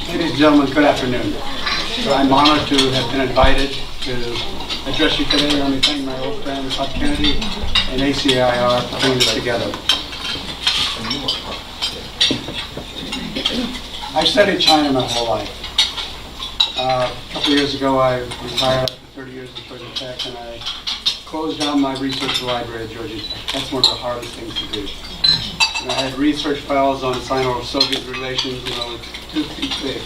Ladies and gentlemen, good afternoon. I'm honored to have been invited to address you today. Let me thank my old friend Bob Kennedy and ACIR for bringing this together. I've studied China my whole life. A couple years ago, I retired after 30 years at Georgia Tech, and I closed down my research library at Georgia Tech. That's one of the hardest things to do. And I had research files on Sino-Soviet relations, 2 feet thick.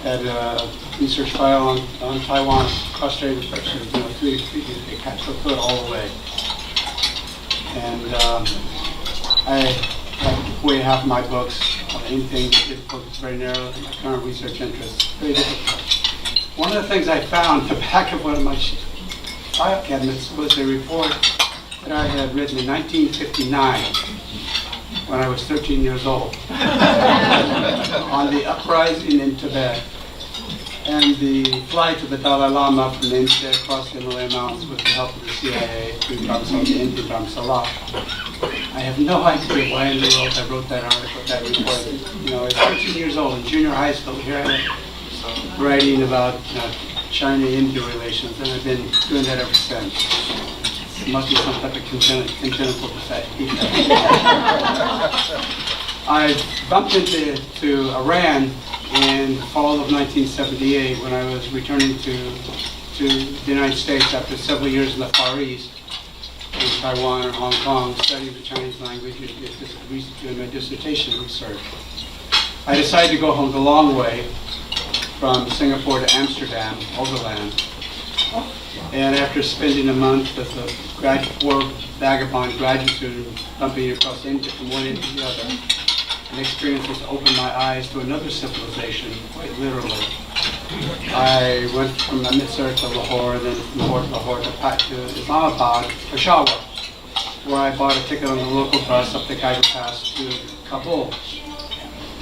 Had a research file on Taiwan, cross-strait infections, 3 feet thick. I took it all the way. And I weigh half of my books on anything that did focus very narrow on my current research interests. Very difficult. One of the things I found at the back of one of my file cabinets was a report that I had written in 1959 when I was 13 years old on the uprising in Tibet and the flight of the Dalai Lama from India across the Himalaya Mountains with the help of the CIA through Indian Dharamsala. I have no idea why in the world I wrote that article, that report. I was 13 years old in junior high school. Here I am writing about China-India relations, and I've been doing that ever since. It must be some type of congenital defect. I bumped into Iran in the fall of 1978 when I was returning to the United States after several years in the Far East, in Taiwan and Hong Kong, studying the Chinese language and doing my dissertation research. I decided to go home the long way from Singapore to Amsterdam, overland. And after spending a month as a vagabond graduate student bumping across India from one end to the other, an experience that opened my eyes to another civilization, quite literally. I went from Amritsar to Lahore, and then from Lahore to Islamabad, Peshawar, where I bought a ticket on the local bus up the Khyber Pass to Kabul.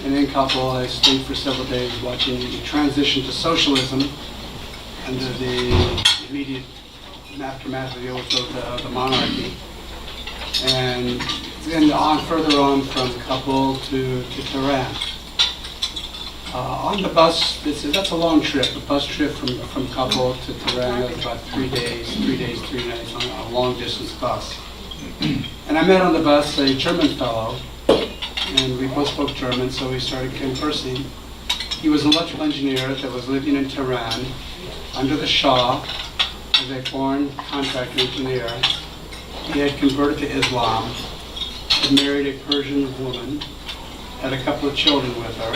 And in Kabul, I stayed for several days watching the transition to socialism under the immediate aftermath of the overthrow of the monarchy. And then further on from Kabul to Tehran. On the bus, that's a long trip. A bus trip from Kabul to Tehran was about 3 days, 3 nights on a long distance bus. And I met on the bus a German fellow, and we both spoke German, so we started conversing. He was an electrical engineer that was living in Tehran under the Shah as a foreign contract engineer. He had converted to Islam, had married a Persian woman, had a couple of children with her,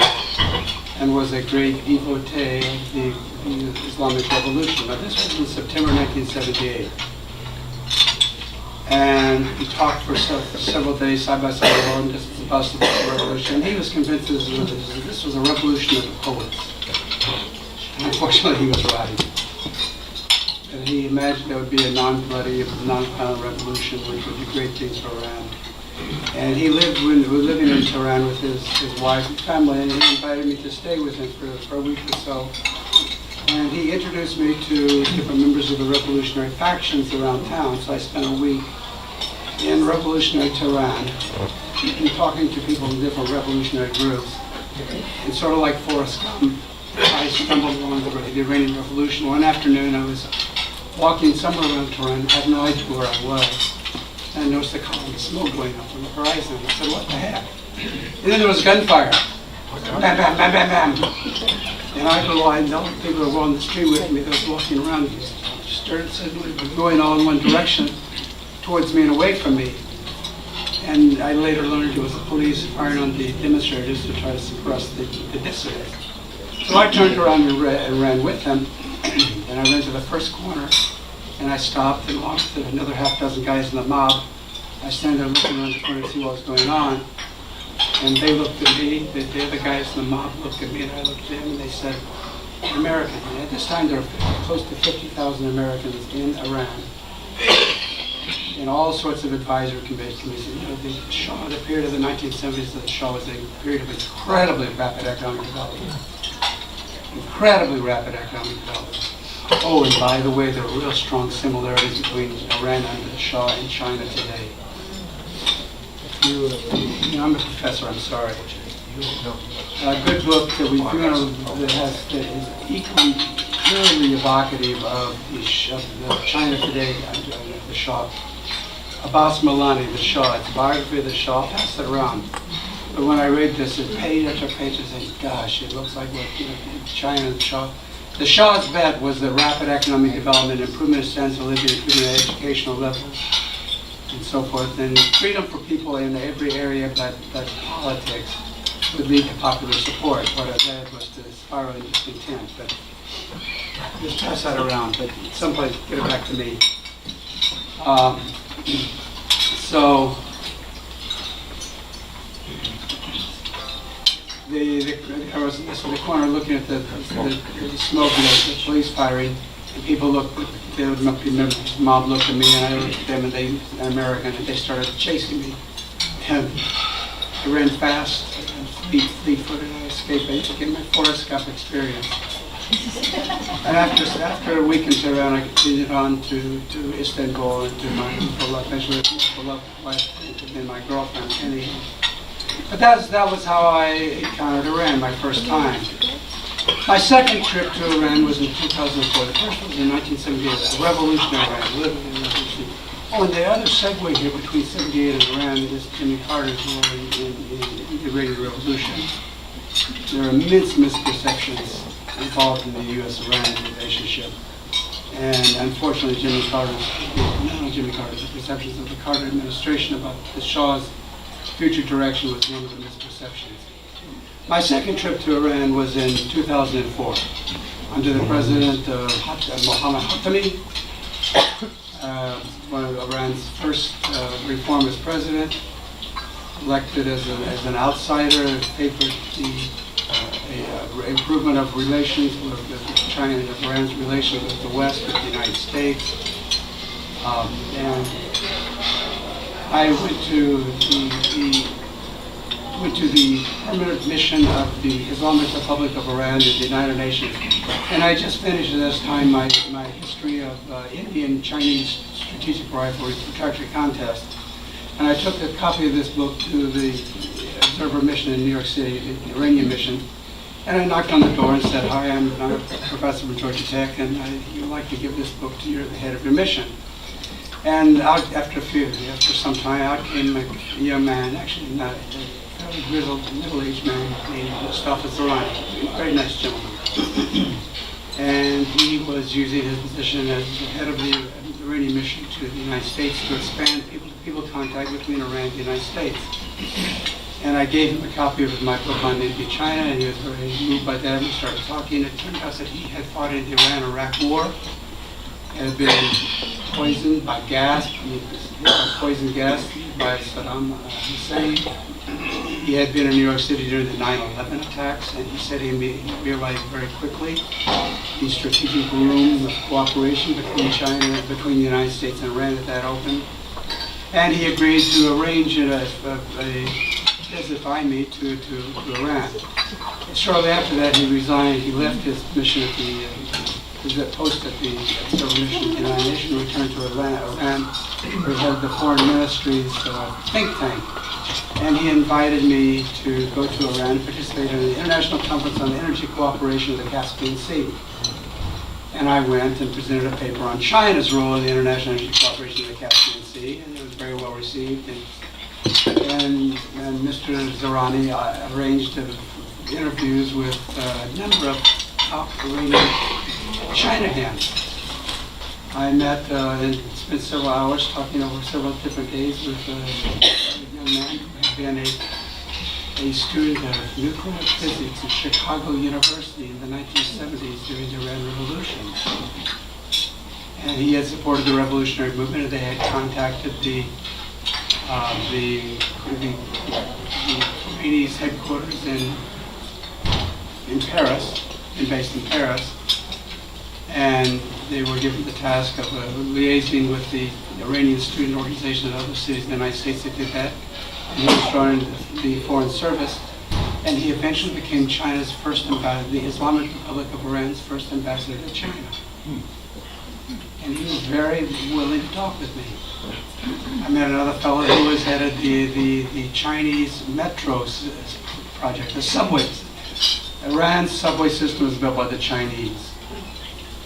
and was a great devotee of the Islamic Revolution. Now this was in September 1978. And we talked for several days side by side along this bus about the revolution. And he was convinced this was a revolution of the poets. And unfortunately, he was right. And he imagined there would be a non-bloody, non-violent revolution, which would do great things for Iran. And he was living in Tehran with his wife and family, and he invited me to stay with him for a week or so. And he introduced me to different members of the revolutionary factions around town. So I spent a week in revolutionary Tehran, talking to people in different revolutionary groups. And sort of like Forrest Gump, I stumbled along the Iranian Revolution. One afternoon, I was walking somewhere around Tehran, had no idea where I was. And I noticed a column of smoke going up on the horizon. I said, what the heck? And then there was gunfire. Bam, bam, bam, bam, bam. And I know people were on the street with me that was walking around. He started suddenly going all in one direction towards me and away from me. And I later learned it was the police firing on the demonstrators to try to suppress the dissidents. So I turned around and ran with them. And I ran to the first corner. And I stopped and walked with another half dozen guys in the mob. I stand there looking around the corner to see what was going on. And they looked at me, the other guys in the mob looked at me, and I looked at them, and they said, American. And at this time, there were close to 50,000 Americans in Iran. And all sorts of advisory committees. The Shah, the period of the 1970s of the Shah was a period of incredibly rapid economic development. Incredibly rapid economic development. Oh, and by the way, there are real strong similarities between Iran under the Shah and China today. I'm a professor, I'm sorry. a good book that we do that is equally clearly evocative of the China today, the Shah. Abbas Milani, the Shah. It's a biography of the Shah. I'll pass it around. But when I read this, it page after page, I said, gosh, it looks like what China and the Shah. The Shah's bet was the rapid economic development, improvement of standards of living, improvement of educational levels, and so forth, and freedom for people in every area but politics would lead to popular support. What I read was to spiral into discontent. But just pass that around, but someplace get it back to me. So I was in the corner looking at the smoke and the police firing, and people looked. The mob looked at me, and I looked at them, and they American, and they started chasing me. And I ran fast, fleet-footed. I escaped. I took in my Forrest Gump experience. And after a week in Tehran, I continued on to Istanbul and to my eventually beloved wife and my girlfriend, Penny. But that was how I encountered Iran, my first time. My second trip to Iran was in 2004. The first was in 1978, a revolutionary Iran, living in the revolution. Oh, and the other segue here between 78 and Iran is Jimmy Carter's role in the Iranian Revolution. There are immense misperceptions involved in the U.S.-Iran relationship. And unfortunately, not only Jimmy Carter's, the perceptions of the Carter administration about the Shah's future direction was one of the misperceptions. My second trip to Iran was in 2004 under the president Mohammad Khatami, one of Iran's first reformist president, elected as an outsider, favored the improvement of relations with China and Iran's relations with the West, with the United States. And I went to the permanent mission of the Islamic Republic of Iran at the United Nations. And I just finished at this time my history of Indian-Chinese strategic rivalry protracted contest. And I took a copy of this book to the observer mission in New York City, the Iranian mission. And I knocked on the door and said, hi, I'm a professor from Georgia Tech, and I'd like to give this book to the head of your mission. And after some time, out came a young man, actually not a fairly grizzled, middle-aged man named Mustafa Zarani, a very nice gentleman. And he was using his position as the head of the Iranian mission to the United States to expand people-to-people contact between Iran and the United States. And I gave him a copy of my book on India China, and he was very moved by that. We started talking. It turned out that he had fought in the Iran-Iraq War, had been poisoned by gas, poison gas by Saddam Hussein. He had been in New York City during the 9/11 attacks, and he said he realized very quickly the strategic room of cooperation between China, between the United States and Iran that opened. And he agreed to arrange a visit by me to Iran. Shortly after that, he resigned. He left his mission at the post at the observer mission at the United Nations, returned to Iran, where he had the foreign ministry's think tank. And he invited me to go to Iran and participate in the International Conference on the Energy Cooperation of the Caspian Sea. And I went and presented a paper on China's role in the international energy cooperation of the Caspian Sea, and it was very well received. And Mr. Zarani arranged interviews with a number of top Iranian China hands. I met and spent several hours talking over several different days with a young man who had been a student of nuclear physics at Chicago University in the 1970s during the Iran Revolution. And he had supported the revolutionary movement, and they had contacted the Chinese headquarters in Paris, based in Paris. And they were given the task of liaising with the Iranian student organization in other cities in the United States that did that. And he was joined the Foreign Service, and he eventually became China's first ambassador, the Islamic Republic of Iran's first ambassador to China. And he was very willing to talk with me. I met another fellow who was headed the Chinese metro project, the subways. Iran's subway system was built by the Chinese.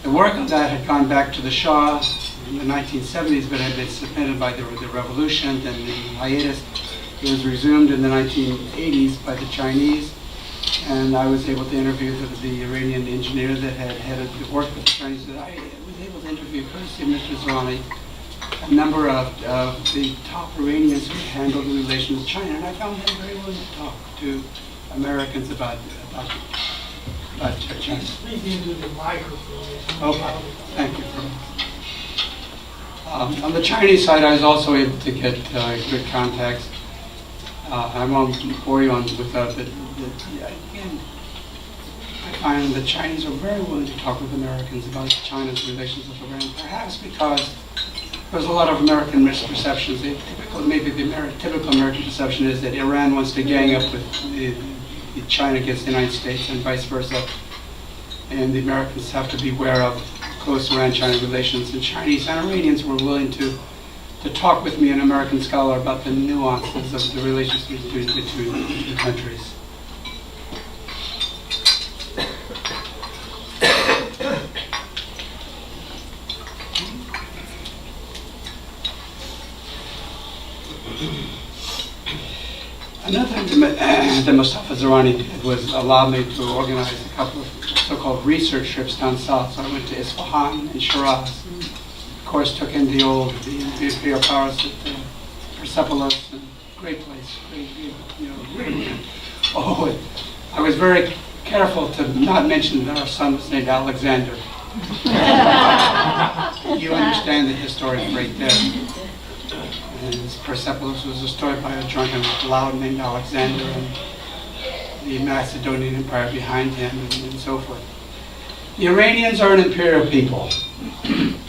The work of that had gone back to the Shah in the 1970s, but had been submitted by the revolution, and the hiatus was resumed in the 1980s by the Chinese. And I was able to interview the Iranian engineer that had headed the work with the Chinese. I was able to interview, courtesy of Mr. Zerani, a number of the top Iranians who handled the relations with China, and I found them very willing to talk to Americans about China. Speak into the microphone. Okay, thank you. On the Chinese side, I was also able to get good contacts. I won't bore you on with that, but again, I find the Chinese are very willing to talk with Americans about China's relations with Iran, perhaps because there's a lot of American misperceptions. Maybe the typical American perception is that Iran wants to gang up with China against the United States and vice versa. And the Americans have to be aware of close Iran-China relations. And Chinese and Iranians were willing to talk with me, an American scholar, about the nuances of the relations between the two countries. Another thing that Mustafa Zerani did was allow me to organize a couple of so-called research trips down south. So I went to Isfahan and Shiraz. Of course, took in the imperial palace at Persepolis, and great place, great. Oh, I was very careful to not mention that our son was named Alexander. You understand the history right there. And Persepolis was destroyed by a drunken loud named Alexander, and the Macedonian Empire behind him, and so forth. The Iranians are an imperial people.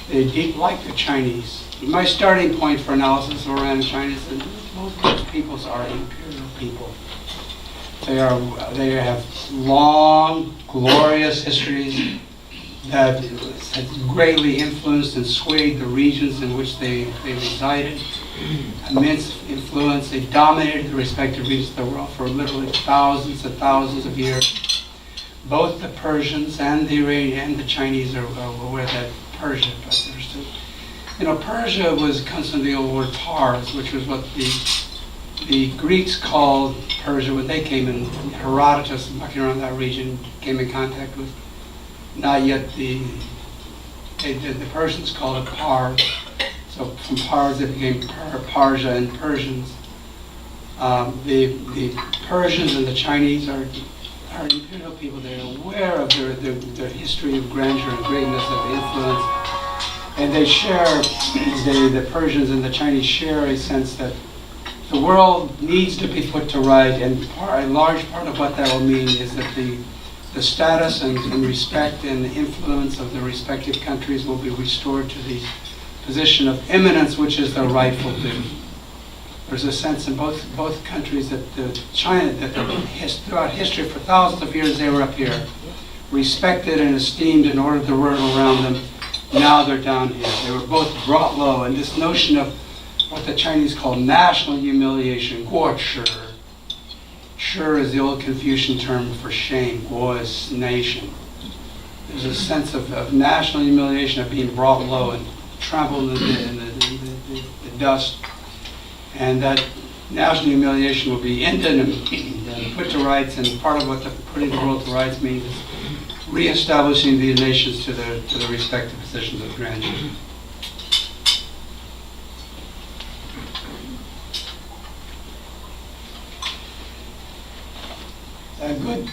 They deep like the Chinese. My starting point for analysis of Iran and China is that most of those peoples are imperial people. They have long, glorious histories that have greatly influenced and swayed the regions in which they resided. Immense influence. They dominated the respective regions of the world for literally thousands and thousands of years. Both the Persians and the Iranian and the Chinese are aware that Persia, best understood. Persia comes from the old word Pars, which was what the Greeks called Persia when they came in. Herodotus, walking around that region, came in contact with. Not yet the Persians called it Pars. So from Pars it became Parsia and Persians. The Persians and the Chinese are imperial people. They're aware of their history of grandeur and greatness, of influence. And they share, the Persians and the Chinese share a sense that the world needs to be put to right, and a large part of what that will mean is that the status and respect and the influence of the respective countries will be restored to the position of eminence, which is their rightful due. There's a sense in both countries that throughout history, for thousands of years, they were up here, respected and esteemed and ordered the world around them. Now they're down here. They were both brought low, and this notion of what the Chinese call national humiliation, guo shi. Shi is the old Confucian term for shame. Guo is nation. There's a sense of national humiliation, of being brought low and trampled in the dust. And that national humiliation will be ended and put to rights, and part of what putting the world to rights means is reestablishing the nations to the respective positions of grandeur. A good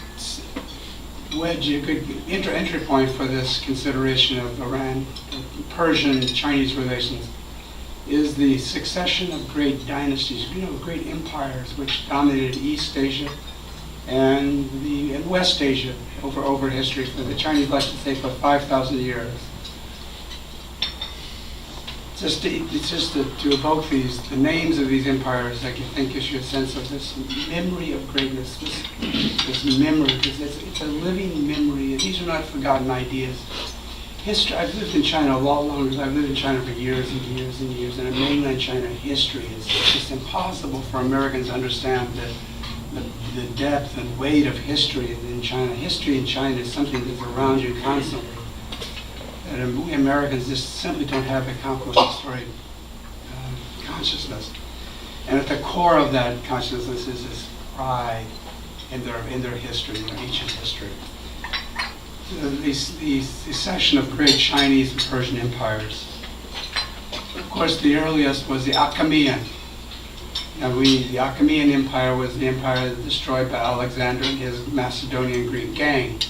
wedge, a good entry point for this consideration of Iran, Persian-Chinese relations, is the succession of great dynasties, great empires which dominated East Asia and West Asia over history. For the Chinese, like to say, for 5,000 years. It's just to evoke the names of these empires, I think gives you a sense of this memory of greatness, this memory, because it's a living memory. These are not forgotten ideas. History. I've lived in China a lot longer. I've lived in China for years and years and years, and in mainland China, history is just impossible for Americans to understand the depth and weight of history in China. History in China is something that's around you constantly. And we Americans just simply don't have a complex historic consciousness. And at the core of that consciousness is this pride in their history, in their ancient history. The succession of great Chinese and Persian empires. Of course, the earliest was the Achaemenid. The Achaemenid Empire was the empire destroyed by Alexander and his Macedonian Greek gang.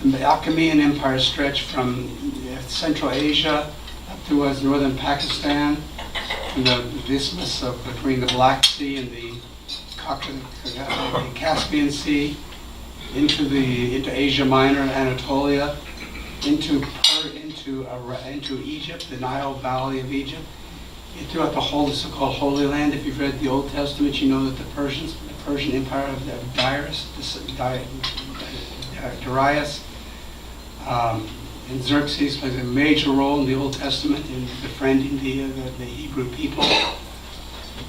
And the Achaemenid Empire stretched from Central Asia up towards northern Pakistan, from the isthmus between the Black Sea and the Caspian Sea, into Asia Minor and Anatolia, into Egypt, the Nile Valley of Egypt, throughout the whole so-called Holy Land. If you've read the Old Testament, you know that the Persian Empire of Darius and Xerxes plays a major role in the Old Testament in befriending the Hebrew people.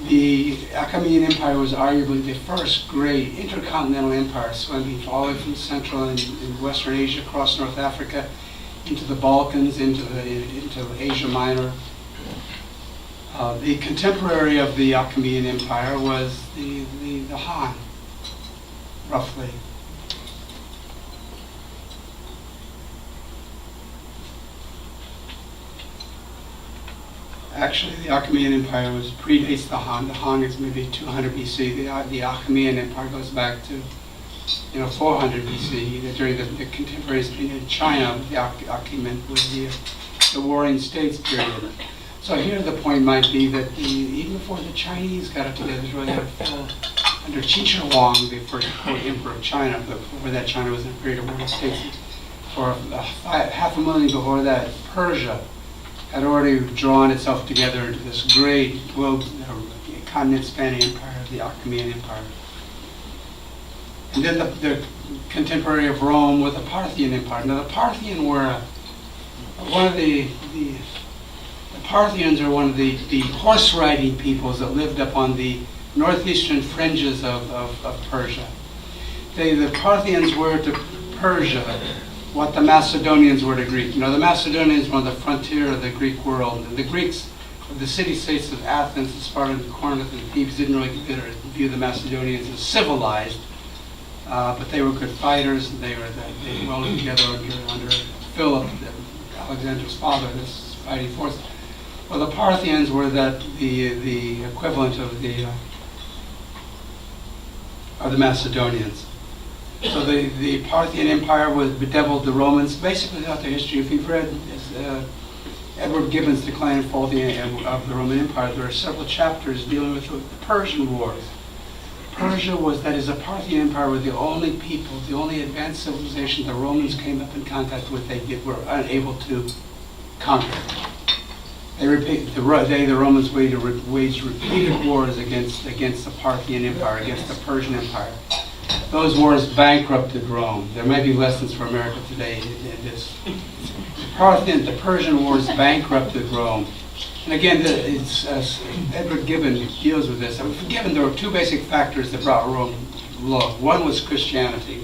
The Achaemenid Empire was arguably the first great intercontinental empire, spanning all the way from Central and Western Asia, across North Africa, into the Balkans, into Asia Minor. The contemporary of the Achaemenid Empire was the Han, roughly. Actually, the Achaemenid Empire predates the Han. The Han is maybe 200 BC. The Achaemenid Empire goes back to 400 BC, during the contemporaries in China. The Achaemenid was the Warring States period. So here the point might be that even before the Chinese got it together, it really fell under Qin Shi Huang, the first emperor of China. But before that, China was in a period of Warring States. For half a millennium before that, Persia had already drawn itself together into this great continent-spanning empire, the Achaemenid Empire. And then the contemporary of Rome was the Parthian Empire. Now the Parthian were one of the Parthians are one of the horse-riding peoples that lived up on the northeastern fringes of Persia. The Parthians were to Persia what the Macedonians were to Greek. The Macedonians were on the frontier of the Greek world. And the Greeks, the city-states of Athens, and Sparta, and Corinth, and Thebes didn't really view the Macedonians as civilized, but they were good fighters, and they welded together under Philip, Alexander's father, this fighting force. Well, the Parthians were the equivalent of the Macedonians. So the Parthian Empire bedeviled the Romans basically throughout their history. If you've read Edward Gibbon's Decline and Fall of the Roman Empire, there are several chapters dealing with the Persian Wars. Persia the Parthian Empire were the only people, the only advanced civilization the Romans came up in contact with they were unable to conquer. The Romans waged repeated wars against the Parthian Empire, against the Persian Empire. Those wars bankrupted Rome. There may be lessons for America today in this. The Persian Wars bankrupted Rome. And again, Edward Gibbon deals with this. Gibbon, there were two basic factors that brought Rome low. One was Christianity,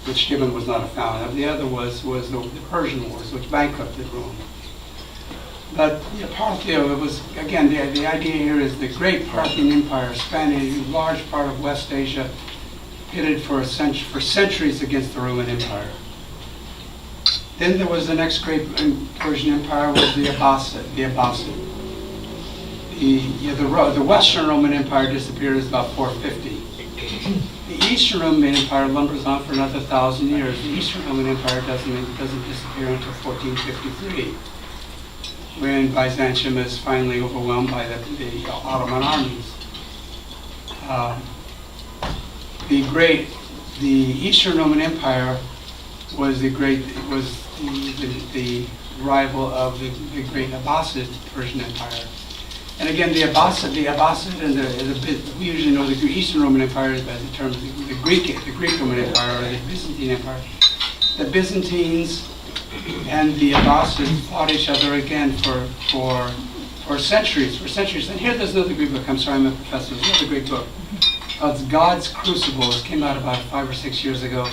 which Gibbon was not a fan of. The other was the Persian Wars, which bankrupted Rome. But Parthia was, again, the idea here is the great Parthian Empire spanning a large part of West Asia, pitted for centuries against the Roman Empire. Then there was the next great Persian Empire, was the Abbasid. The Western Roman Empire disappeared in about 450. The Eastern Roman Empire lumbers on for another 1,000 years. The Eastern Roman Empire doesn't disappear until 1453, when Byzantium is finally overwhelmed by the Ottoman armies. The Eastern Roman Empire was the rival of the great Abbasid Persian Empire. And again, the Abbasid and we usually know the Eastern Roman Empire by the term the Greek Roman Empire or the Byzantine Empire. The Byzantines and the Abbasids fought each other again for centuries. And here there's another great book. I'm sorry, I'm a professor. There's another great book It's God's Crucible. It came out about 5 or 6 years ago.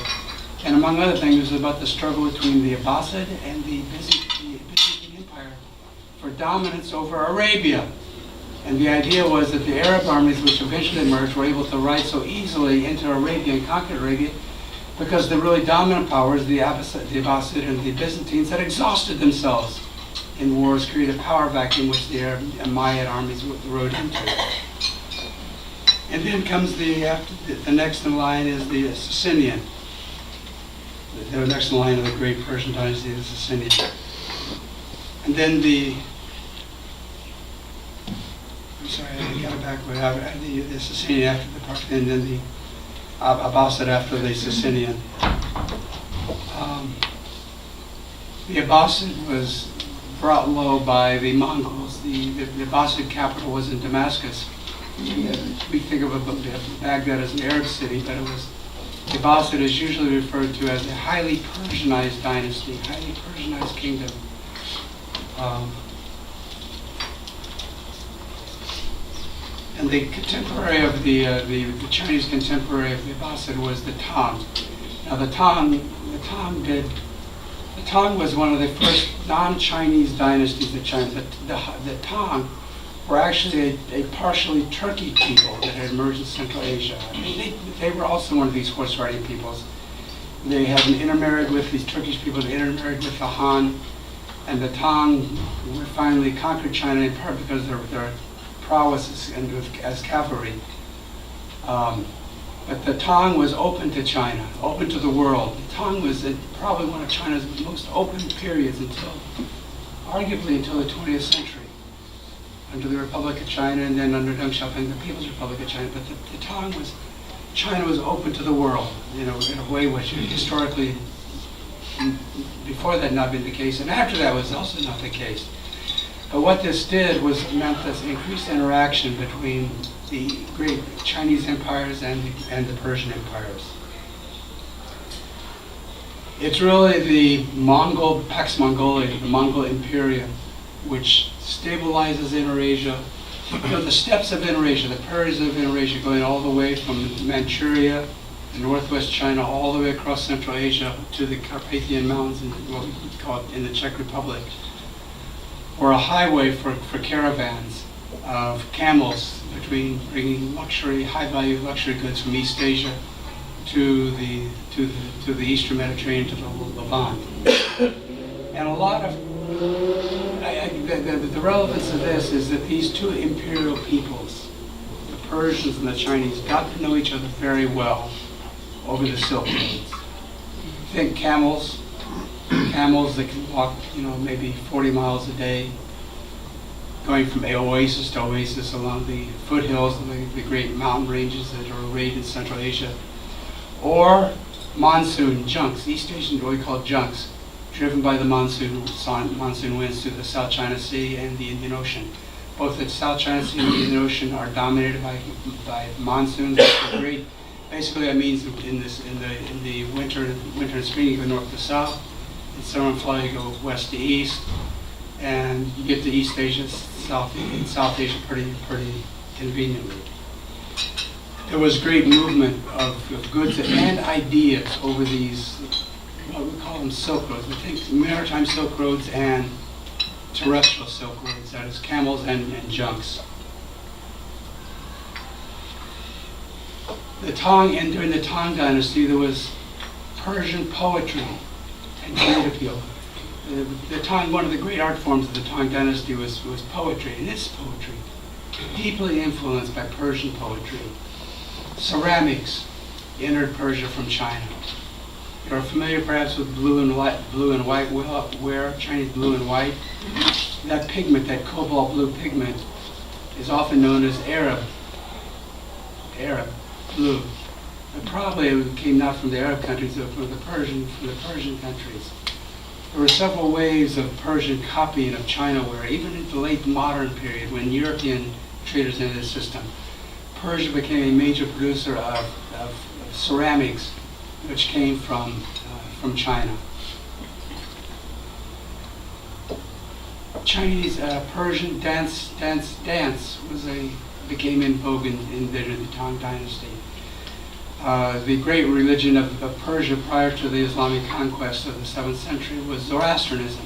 And among other things, it was about the struggle between the Abbasid and the Byzantine Empire for dominance over Arabia. And the idea was that the Arab armies which eventually emerged were able to ride so easily into Arabia and conquer Arabia because the really dominant powers, the Abbasid and the Byzantines, had exhausted themselves in wars, created a power vacuum which the Arab and Maya armies rode into. And then comes the next in line is the Sassanian. The next in line of the great Persian dynasty is the Sassanian. And then I got it backward. The Sassanian after the Parthian, and then the Abbasid after the Sassanian. The Abbasid was brought low by the Mongols. The Abbasid capital was in Damascus. We think of Baghdad as an Arab city, but the Abbasid is usually referred to as a highly Persianized dynasty, highly Persianized kingdom. And the contemporary of the Chinese contemporary of the Abbasid was the Tang. Now the Tang was one of the first non-Chinese dynasties of China. The Tang were actually a partially Turkic people that had emerged in Central Asia. I mean, they were also one of these horse-riding peoples. They had intermarried with these Turkish people, they intermarried with the Han, and the Tang finally conquered China in part because of their prowess as cavalry. But the Tang was open to China, open to the world. The Tang was probably one of China's most open periods arguably until the 20th century. Under the Republic of China and then under Deng Xiaoping, the People's Republic of China. But China was open to the world, in a way which historically, before that not been the case, and after that was also not the case. But what this did was meant this increased interaction between the great Chinese empires and the Persian empires. It's really the Pax Mongoliae, the Mongol Imperium, which stabilizes Inner-Asia. The steppes of Inner-Asia, the prairies of Inner-Asia, going all the way from Manchuria and northwest China, all the way across Central Asia to the Carpathian Mountains, in what we call it in the Czech Republic, were a highway for caravans of camels between bringing high-value luxury goods from East Asia to the Eastern Mediterranean, to the Levant. And a lot of the relevance of this is that these two imperial peoples, the Persians and the Chinese, got to know each other very well over the Silk Roads. Think camels that can walk, maybe 40 miles a day, going from oasis to oasis along the foothills of the great mountain ranges that are arrayed in Central Asia, or monsoon junks, East Asian, what we call junks, driven by the monsoon winds through the South China Sea and the Indian Ocean. Both the South China Sea and the Indian Ocean are dominated by monsoons. Basically, that means in the winter and spring you go north to south, in summer and fall you go west to east, and you get to East Asia, South Asia pretty conveniently. There was great movement of goods and ideas over these, what we call them Silk Roads. We think maritime Silk Roads and terrestrial Silk Roads, that is camels and junks. During the Tang Dynasty, there was Persian poetry and great appeal. The Tang, one of the great art forms of the Tang Dynasty was poetry, and this poetry, deeply influenced by Persian poetry. Ceramics entered Persia from China. You're familiar perhaps with blue and white ware, Chinese blue and white. That pigment, that cobalt blue pigment, is often known as Arab blue. But probably it came not from the Arab countries, but from the Persian countries. There were several waves of Persian copying of China ware, even in the late modern period when European traders entered the system. Persia became a major producer of ceramics, which came from China. Chinese Persian dance was a became in vogue in the Tang Dynasty. The great religion of Persia prior to the Islamic conquest of the 7th century was Zoroastrianism.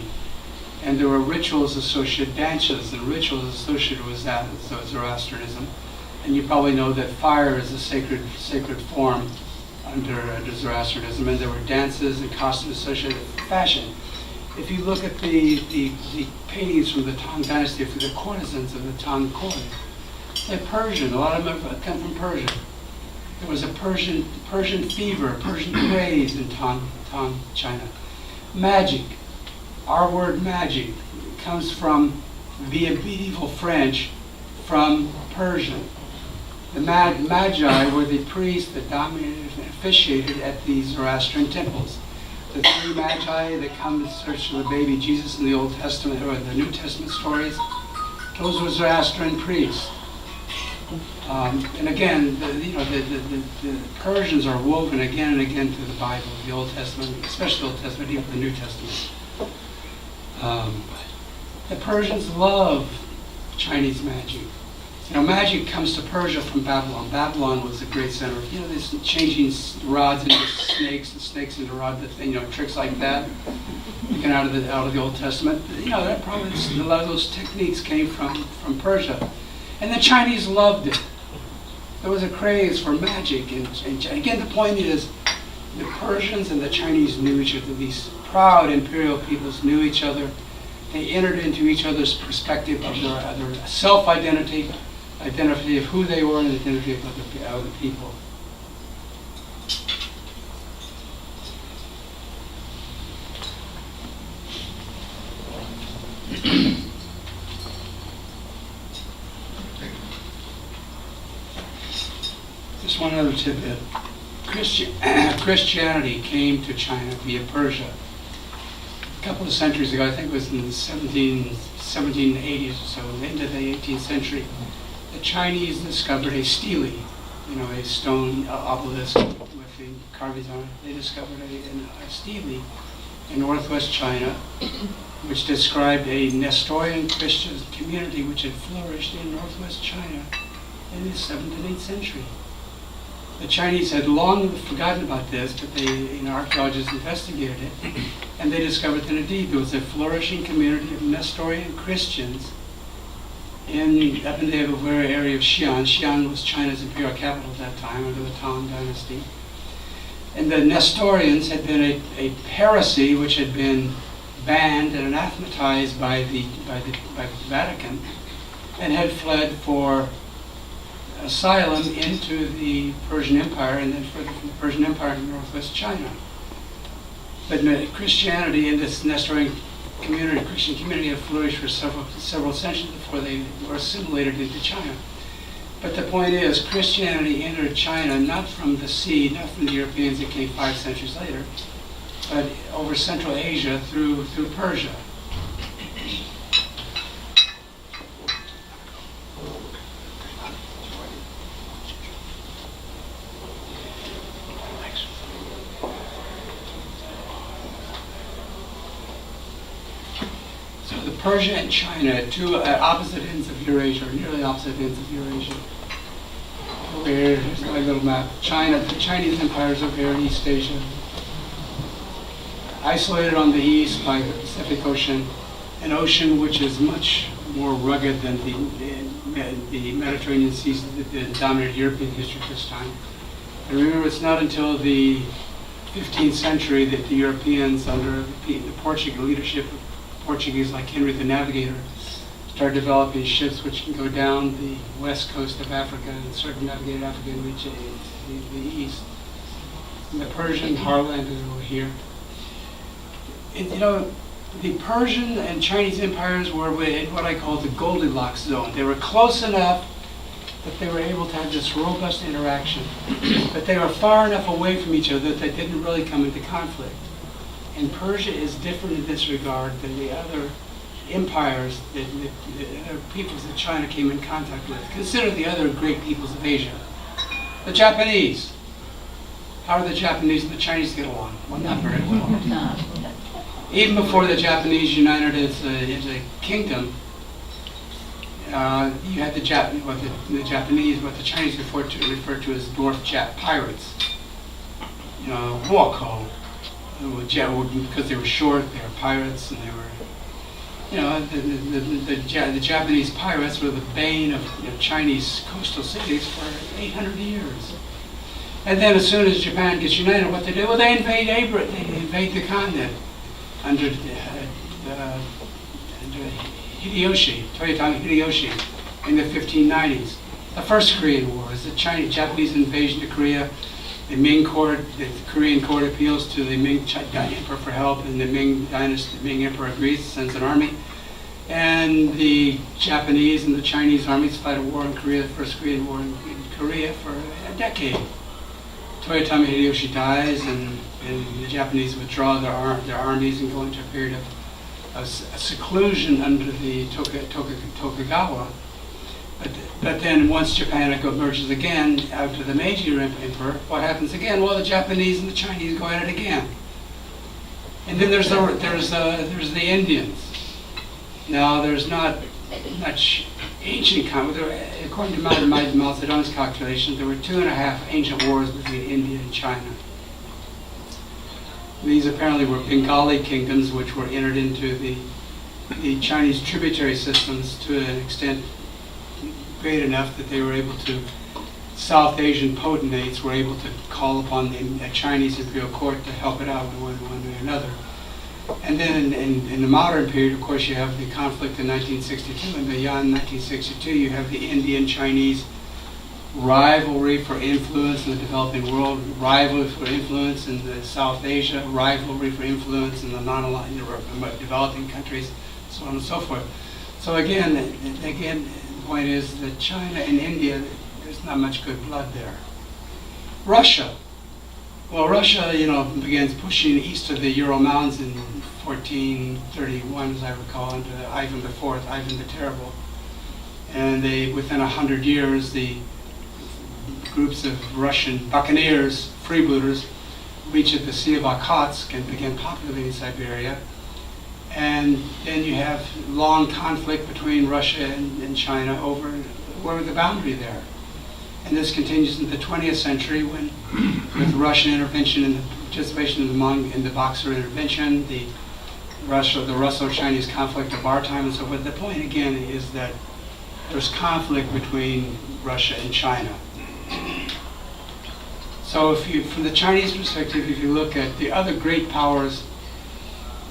And there were rituals associated, dances and rituals associated with that, so Zoroastrianism. And you probably know that fire is a sacred form under Zoroastrianism, and there were dances and costumes associated with fashion. If you look at the paintings from the Tang Dynasty, for the courtesans of the Tang court, they're Persian. A lot of them have come from Persia. There was a Persian fever, Persian craze in Tang China. Magic. Our word magic comes from the medieval French, from Persian. The Magi were the priests that dominated and officiated at the Zoroastrian temples. The 3 Magi that come in search of the baby Jesus in the Old Testament or the New Testament stories, those were Zoroastrian priests. And again, the Persians are woven again and again through the Bible, the Old Testament, especially the Old Testament, even the New Testament. The Persians love Chinese magic. Magic comes to Persia from Babylon. Babylon was a great center of, this changing rods into snakes and snakes into rods, tricks like that, taken out of the Old Testament. That probably a lot of those techniques came from Persia, and the Chinese loved it. There was a craze for magic, and again, the point is, the Persians and the Chinese knew each other. These proud imperial peoples knew each other. They entered into each other's perspective of their self-identity, identity of who they were, and identity of other people. Just one other tidbit. Christianity came to China via Persia. A couple of centuries ago, I think it was in the 1780s or so, into the 18th century, the Chinese discovered a stele, a stone obelisk with the carvings on it. They discovered a stele in northwest China, which described a Nestorian Christian community which had flourished in northwest China in the 7th and 8th century. The Chinese had long forgotten about this, but archaeologists investigated it, and they discovered that indeed there was a flourishing community of Nestorian Christians up in the area of Xi'an. Xi'an was China's imperial capital at that time, under the Tang Dynasty. And the Nestorians had been a heresy which had been banned and anathematized by the Vatican, and had fled for asylum into the Persian Empire, and then further from the Persian Empire to northwest China. But Christianity in this Nestorian community, Christian community, had flourished for several centuries before they were assimilated into China. But the point is, Christianity entered China not from the sea, not from the Europeans that came 5 centuries later, but over Central Asia through Persia. Persia and China at two opposite ends of Eurasia, or nearly opposite ends of Eurasia. Over here, here's my little map. The Chinese Empire is over here in East Asia. Isolated on the east by the Pacific Ocean, an ocean which is much more rugged than the Mediterranean seas that dominated European history at this time. And remember, it's not until the 15th century that the Europeans, under the Portuguese leadership of Portuguese like Henry the Navigator, started developing ships which can go down the west coast of Africa and circumnavigate Africa and reach the east. And the Persian heartland is over here. The Persian and Chinese empires were in what I call the Goldilocks zone. They were close enough that they were able to have this robust interaction, but they were far enough away from each other that they didn't really come into conflict. And Persia is different in this regard than the other empires, the other peoples that China came in contact with. Consider the other great peoples of Asia. The Japanese. How do the Japanese and the Chinese get along? Well, not very well. Even before the Japanese united as a kingdom, you had the Japanese, what the Chinese referred to as dwarf pirates. You know, Wako, because they were short, they were pirates, and they were, you know, the Japanese pirates were the bane of Chinese coastal cities for 800 years. And then as soon as Japan gets united, what they do? Well, they invade the continent under Toyotomi Hideyoshi in the 1590s. The first Korean War is the Japanese invasion of Korea. The Korean court appeals to the Ming Emperor for help, and the Ming dynasty, the Ming Emperor agrees, sends an army. And the Japanese and the Chinese armies fight a war in Korea, the first Korean War in Korea, for a decade. Toyotomi Hideyoshi dies, and the Japanese withdraw their armies and go into a period of seclusion under the Tokugawa. But then once Japan emerges again after the Meiji Emperor, what happens again? Well, the Japanese and the Chinese go at it again. And then there's the Indians. Now there's not much ancient according to Mao Zedong's calculations, there were 2.5 ancient wars between India and China. These apparently were Bengali kingdoms, which were entered into the Chinese tributary systems to an extent great enough that they were able to, South Asian potentates were able to call upon the Chinese imperial court to help it out in one way or another. And then in the modern period, of course, you have the conflict in 1962, and beyond 1962, you have the Indian-Chinese rivalry for influence in the developing world, rivalry for influence in the South Asia, rivalry for influence in the non-aligned developing countries, so on and so forth. So again, the point is that China and India, there's not much good blood there. Russia. Well, Russia, begins pushing east of the Ural Mountains in 1431, as I recall, under Ivan IV, Ivan the Terrible. And within 100 years, the groups of Russian buccaneers, freebooters, reach the Sea of Okhotsk and begin populating Siberia. And then you have long conflict between Russia and China over the boundary there. And this continues into the 20th century when, with Russian intervention and the participation in the Boxer intervention, the Russo-Chinese conflict of our time and so forth. The point again is that there's conflict between Russia and China. So from the Chinese perspective, if you look at the other great powers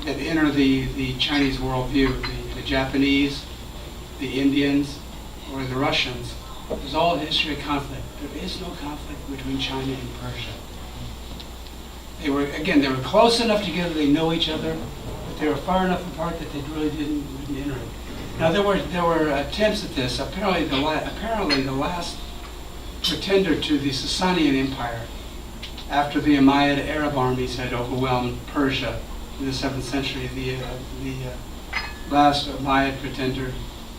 that enter the Chinese worldview, the Japanese, the Indians, or the Russians, there's all a history of conflict. There is no conflict between China and Persia. They were close enough together, they know each other, but they were far enough apart that they really didn't enter it. Now there were attempts at this. Apparently the last pretender to the Sasanian Empire, after the Umayyad Arab armies had overwhelmed Persia in the 7th century, the last Umayyad pretender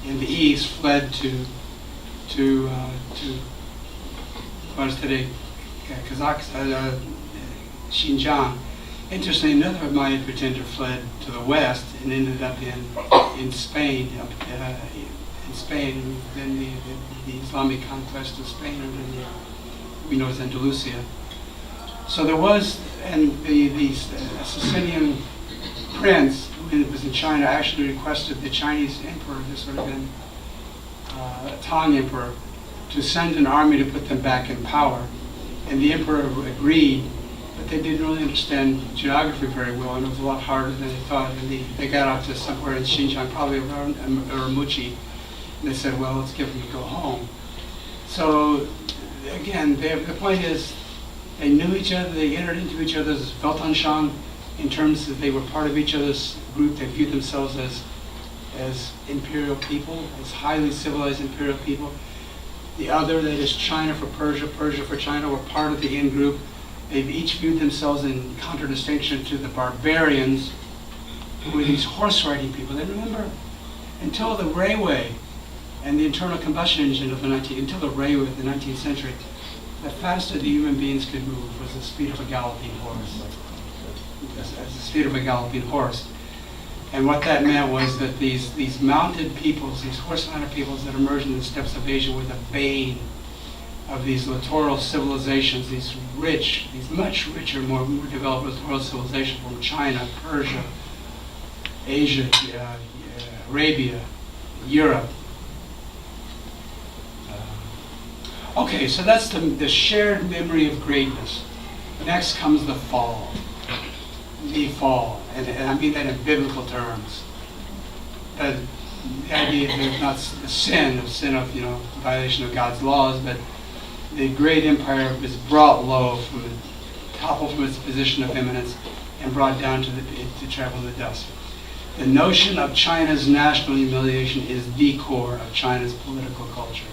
in the east fled to what is today Kazakhstan, Xinjiang. Interestingly, another Umayyad pretender fled to the west and ended up in Spain. And then the Islamic conquest of Spain under we know as Andalusia. So there was, and the Sasanian prince who was in China actually requested the Chinese emperor, this would have been Tang Emperor, to send an army to put them back in power. And the emperor agreed, but they didn't really understand geography very well, and it was a lot harder than they thought. And they got out to somewhere in Xinjiang, probably around Urumqi, and they said, well, let's give them to go home. So again, the point is, they knew each other, they entered into each other's Weltanschauung in terms that they were part of each other's group. They viewed themselves as imperial people, as highly civilized imperial people. The other, that is China for Persia, Persia for China, were part of the in-group. They've each viewed themselves in contradistinction to the barbarians, who were these horse-riding people. They remember, until the railway and the internal combustion engine of until the railway of the 19th century, the fastest the human beings could move was the speed of a galloping horse. As the speed of a galloping horse. And what that meant was that these mounted peoples, these horse-mounted peoples that emerged in the steppes of Asia were the bane of these littoral civilizations, these much richer, more developed littoral civilizations from China, Persia, Asia, Arabia, Europe. Okay, so that's the shared memory of greatness. Next comes the fall. The fall, and I mean that in biblical terms. The idea is not the sin of violation of God's laws, but the great empire is brought low, toppled from its position of eminence, and brought down to travel in the dust. The notion of China's national humiliation is the core of China's political culture.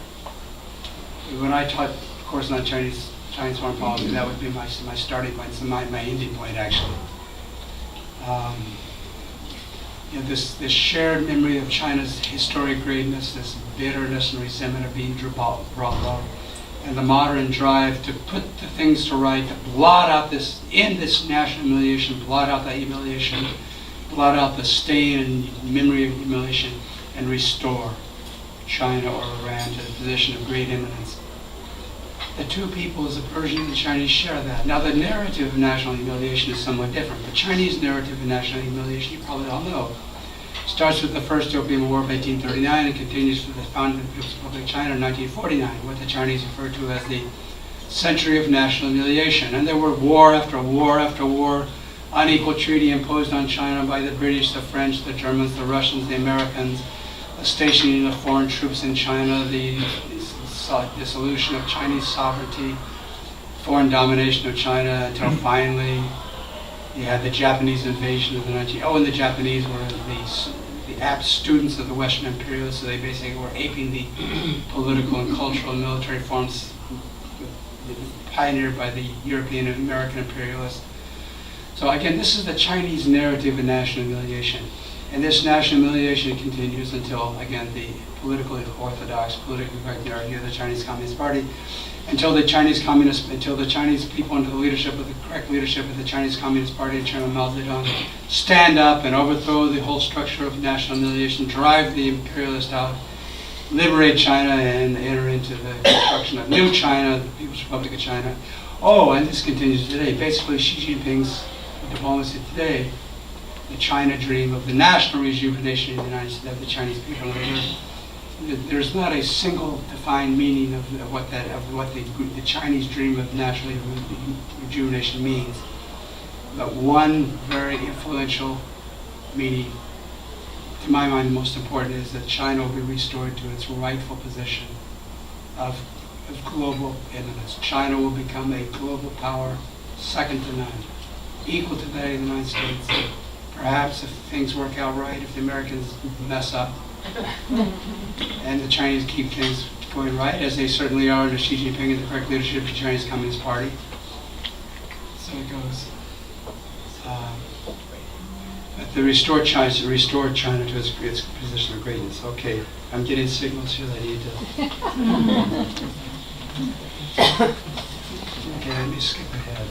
When I taught a course on Chinese foreign policy, that would be my starting point, so my ending point actually. This shared memory of China's historic greatness, this bitterness and resentment of being brought low, and the modern drive to put the things to right, to blot out this national humiliation, blot out that humiliation, blot out the stain and memory of humiliation, and restore China or Iran to the position of great eminence. The two peoples, the Persian and the Chinese, share that. Now, the narrative of national humiliation is somewhat different. The Chinese narrative of national humiliation, you probably all know, starts with the First Opium War of 1839 and continues with the founding of the People's Republic of China in 1949, what the Chinese refer to as the century of national humiliation. And there were war after war after war, unequal treaty imposed on China by the British, the French, the Germans, the Russians, the Americans, the stationing of foreign troops in China, the dissolution of Chinese sovereignty, foreign domination of China, until finally you had the Japanese invasion of the and the Japanese were the apt students of the Western imperialists, so they basically were aping the political and cultural and military forms pioneered by the European and American imperialists. So again, this is the Chinese narrative of national humiliation. And this national humiliation continues until, again, the politically orthodox, politically correct narrative of the Chinese Communist Party, until the Chinese people under the leadership of the correct leadership of the Chinese Communist Party and Chairman Mao Zedong stand up and overthrow the whole structure of national humiliation, drive the imperialists out, liberate China, and enter into the construction of new China, the People's Republic of China. Oh, and this continues today. Basically, Xi Jinping's diplomacy today, the China dream of the national rejuvenation of the United States, of the Chinese people. There's not a single defined meaning of what the Chinese dream of national rejuvenation means, but one very influential meaning, to my mind the most important, is that China will be restored to its rightful position of global eminence. China will become a global power second to none, equal to that of the United States. Perhaps if things work out right, if the Americans mess up, and the Chinese keep things going right, as they certainly are under Xi Jinping and the correct leadership of the Chinese Communist Party. So it goes. But to restore China to its position of greatness. Okay, I'm getting signals here that I need to. Okay, let me skip ahead.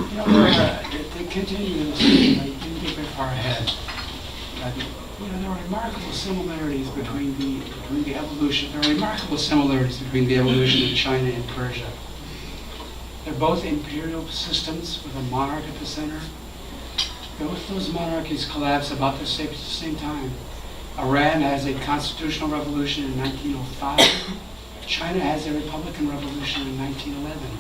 To continue this, I didn't get very far ahead. There are remarkable similarities between the evolution. There are remarkable similarities between the evolution of China and Persia. They're both imperial systems with a monarch at the center. Both those monarchies collapse about the same time. Iran has a constitutional revolution in 1905. China has a republican revolution in 1911.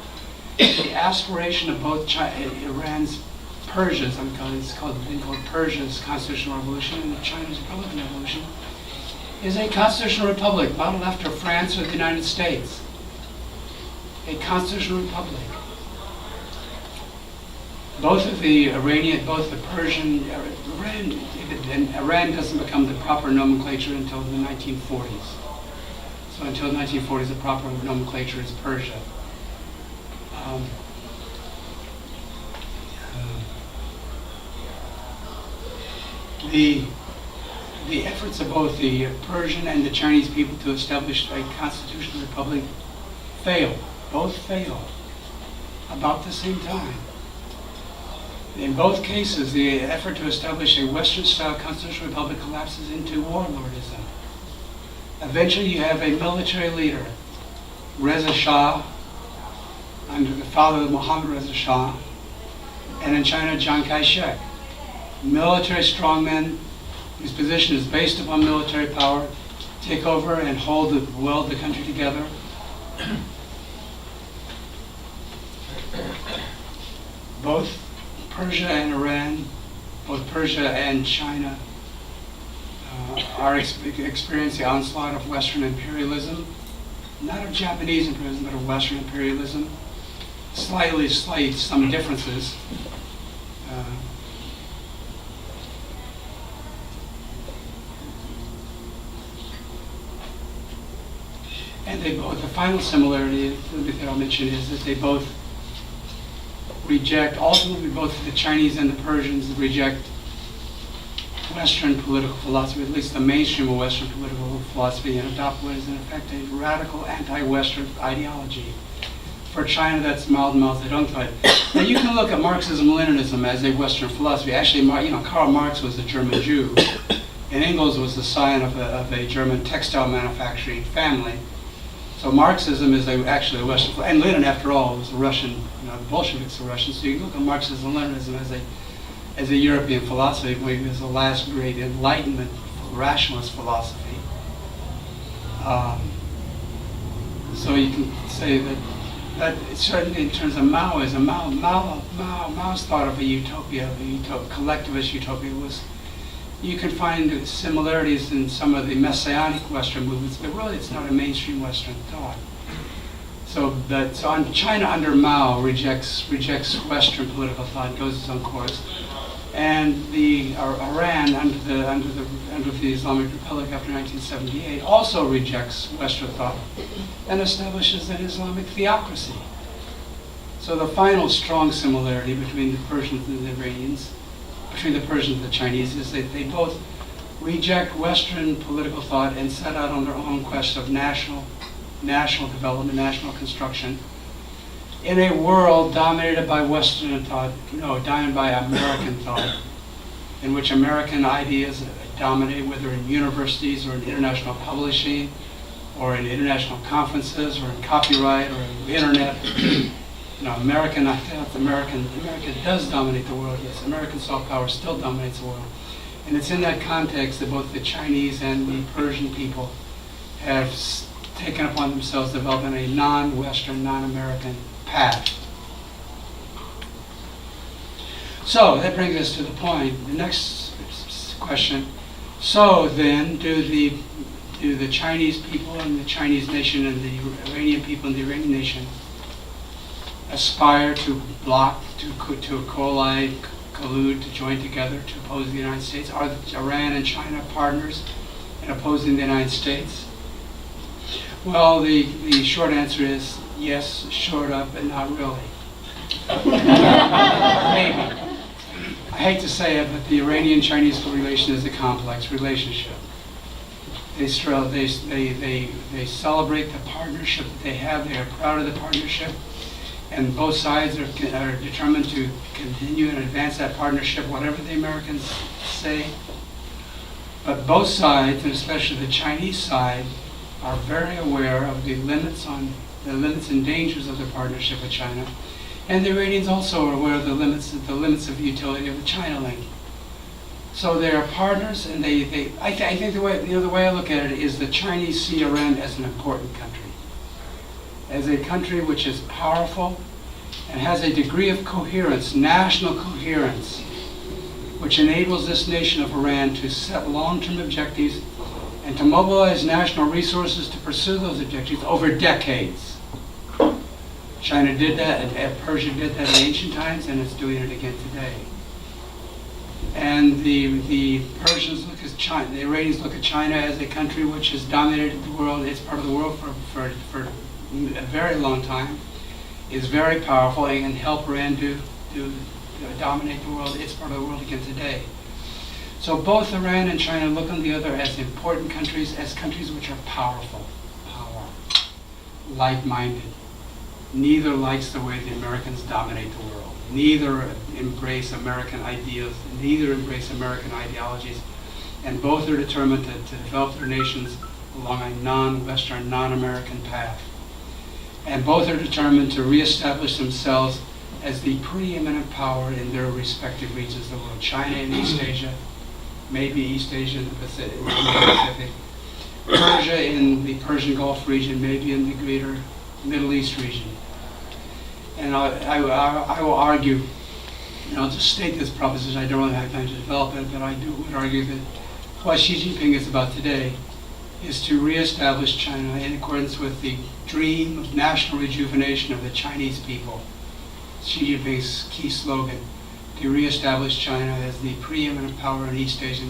The aspiration of both Iran's Persia's, it's called Persia's constitutional revolution, and China's republican revolution, is a constitutional republic modeled after France or the United States. A constitutional republic. Both the Persian, Iran doesn't become the proper nomenclature until the 1940s. So until the 1940s, the proper nomenclature is Persia. The efforts of both the Persian and the Chinese people to establish a constitutional republic failed. Both fail about the same time. In both cases, the effort to establish a Western-style constitutional republic collapses into warlordism. Eventually, you have a military leader, Reza Shah, under the father of Mohammad Reza Shah, and in China, Chiang Kai-shek. Military strongmen whose position is based upon military power take over and weld the country together. Both Persia and Iran, both Persia and China are experiencing the onslaught of Western imperialism, not of Japanese imperialism, but of Western imperialism. Slight, some differences. And they both, the final similarity that I'll mention is that they both reject, ultimately both the Chinese and the Persians reject Western political philosophy, at least the mainstream of Western political philosophy, and adopt what is in effect a radical anti-Western ideology. For China, that's Mao Zedong type. Now you can look at Marxism-Leninism as a Western philosophy. Actually, Karl Marx was a German Jew, and Engels was the scion of a German textile manufacturing family. So Marxism is actually a Western philosophy. And Lenin, after all, was a Russian. The Bolsheviks were Russian. So you can look at Marxism-Leninism as a European philosophy, where it was the last great Enlightenment rationalist philosophy. So you can say that certainly in terms of Maoism, Mao's thought of a utopia, collectivist utopia was, you can find similarities in some of the messianic Western movements, but really it's not a mainstream Western thought. So China under Mao rejects Western political thought, goes its own course, and the Iran under the Islamic Republic after 1978 also rejects Western thought and establishes an Islamic theocracy. So the final strong similarity between the Persians and the Iranians, between the Persians and the Chinese, is that they both reject Western political thought and set out on their own quest of national development, national construction, in a world dominated by Western thought, dominated by American thought, in which American ideas dominate, whether in universities or in international publishing, or in international conferences, or in copyright, or in the internet. America does dominate the world, yes. American soft power still dominates the world. And it's in that context that both the Chinese and the Persian people have taken upon themselves developing a non-Western, non-American path. So that brings us to the point. The next question. So then, do the Chinese people and the Chinese nation and the Iranian people and the Iranian nation aspire to block, to collide, collude, to join together to oppose the United States? Are Iran and China partners in opposing the United States? Well, the short answer is yes, short up, but not really. Maybe. I hate to say it, but the Iranian-Chinese relation is a complex relationship. They celebrate the partnership that they have. They are proud of the partnership, and both sides are determined to continue and advance that partnership, whatever the Americans say. But both sides, and especially the Chinese side, are very aware of the limits and dangers of the partnership with China, and the Iranians also are aware of the limits of the utility of the China link. So they are partners, and I think the way I look at it is the Chinese see Iran as an important country, as a country which is powerful and has a degree of coherence, national coherence, which enables this nation of Iran to set long-term objectives and to mobilize national resources to pursue those objectives over decades. China did that, and Persia did that in ancient times, and it's doing it again today. And the Persians look at China, the Iranians look at China as a country which has dominated the world. It's part of the world for a very long time, is very powerful, and can help Iran to dominate the world. It's part of the world again today. So both Iran and China look on the other as important countries, as countries which are powerful, like-minded. neither likes the way the Americans dominate the world. Neither embrace American ideas, neither embrace American ideologies, and both are determined to develop their nations along a non-Western, non-American path. And both are determined to reestablish themselves as the preeminent power in their respective regions of the world. China in East Asia, maybe East Asia in the Pacific, Persia in the Persian Gulf region, maybe in the greater Middle East region. And I will argue, to state this proposition, I don't really have time to develop it, but I would argue that what Xi Jinping is about today is to reestablish China in accordance with the dream of national rejuvenation of the Chinese people. Xi Jinping's key slogan, to reestablish China as the preeminent power in East Asia,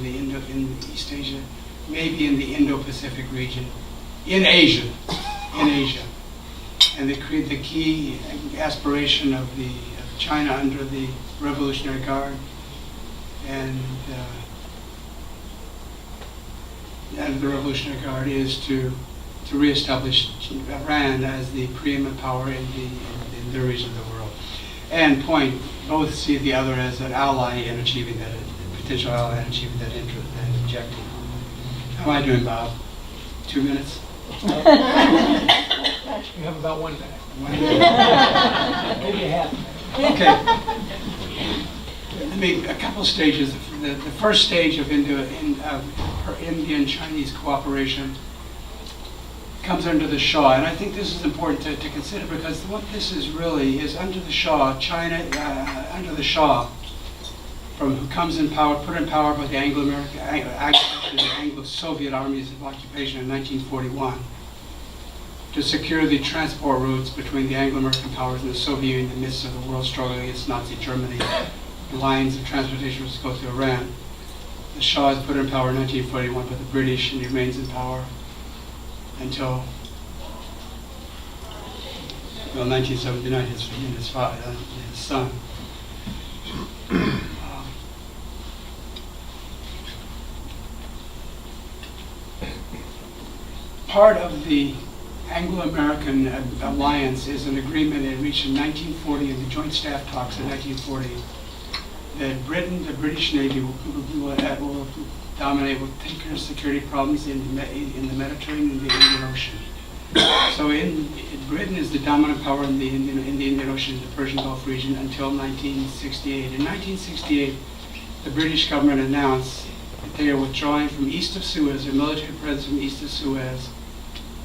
maybe in the Indo-Pacific region, in Asia. And the key aspiration of China under the Revolutionary Guard and the Revolutionary Guard is to reestablish Iran as the preeminent power in their region of the world. And both see the other as an ally in achieving that, a potential ally in achieving that interest, that objective. How am I doing, Bob? 2 minutes? You have about 1 minute. Maybe a half minute. Okay. A couple stages. The first stage of Indian-Chinese cooperation comes under the Shah, and I think this is important to consider, because what this is really is under the Shah, China, under the Shah, who comes in power, put in power by the Anglo-Soviet armies of occupation in 1941 to secure the transport routes between the Anglo-American powers and the Soviet Union in the midst of the world struggle against Nazi Germany. The lines of transportation was to go through Iran. The Shah is put in power in 1941 by the British and remains in power until 1979, his son. Part of the Anglo-American alliance is an agreement it reached in 1940 in the Joint Staff Talks in 1940 that Britain, the British Navy, will dominate, will take care of security problems in the Mediterranean and the Indian Ocean. So Britain is the dominant power in the Indian Ocean and the Persian Gulf region until 1968. In 1968, the British government announced that they are withdrawing from east of Suez, their military presence from east of Suez,